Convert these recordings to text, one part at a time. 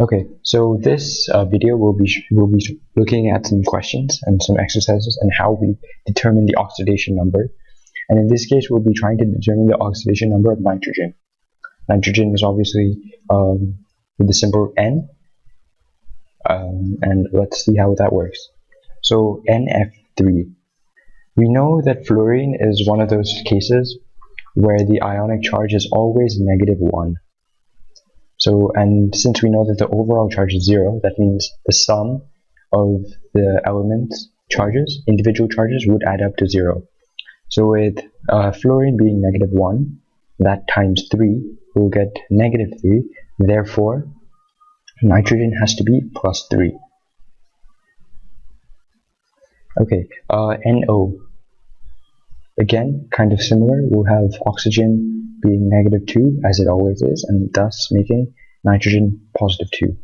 Okay, so this video will be looking at some questions and some exercises and how we determine the oxidation number. And in this case, we'll be trying to determine the oxidation number of nitrogen. Nitrogen is obviously with the symbol N, and let's see how that works. So NF3. We know that fluorine is one of those cases where the ionic charge is always -1. So, and since we know that the overall charge is 0, that means the sum of the elements' charges, individual charges, would add up to 0. So with fluorine being -1, that times 3, we'll get -3. Therefore, nitrogen has to be +3. Okay, NO. Again, kind of similar. We'll have oxygen being -2, as it always is, and thus making nitrogen +2.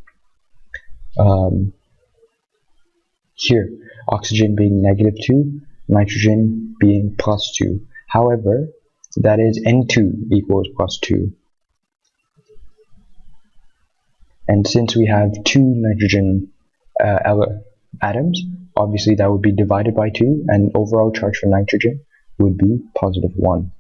Here, oxygen being -2, nitrogen being +2. However, that is N2 equals +2. And since we have 2 nitrogen atoms, obviously that would be divided by 2, and overall charge for nitrogen would be +1.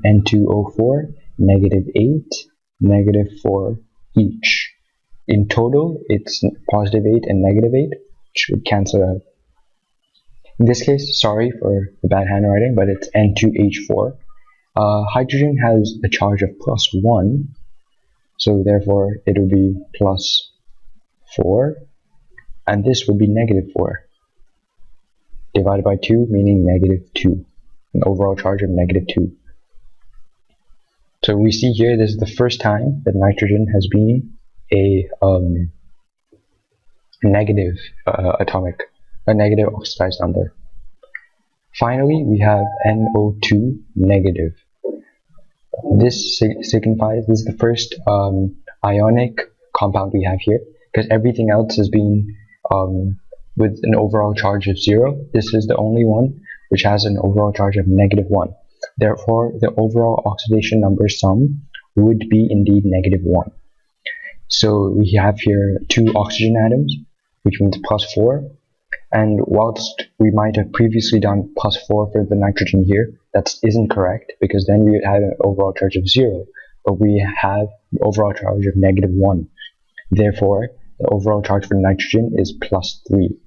N2O4, -8, -4 each. In total, it's +8 and -8, which would cancel out. In this case, sorry for the bad handwriting, but it's N2H4. Hydrogen has a charge of +1, so therefore it would be +4, and this would be -4. Divided by 2, meaning -2, an overall charge of -2. So we see here, this is the first time that nitrogen has been a negative oxidized number. Finally, we have NO2 negative. This signifies this is the first ionic compound we have here, because everything else has been with an overall charge of 0. This is the only one which has an overall charge of -1. Therefore, the overall oxidation number sum would be indeed -1. So we have here 2 oxygen atoms, which means +4. And whilst we might have previously done +4 for the nitrogen here, that isn't correct, because then we would have an overall charge of 0, but we have an overall charge of -1. Therefore, the overall charge for nitrogen is +3.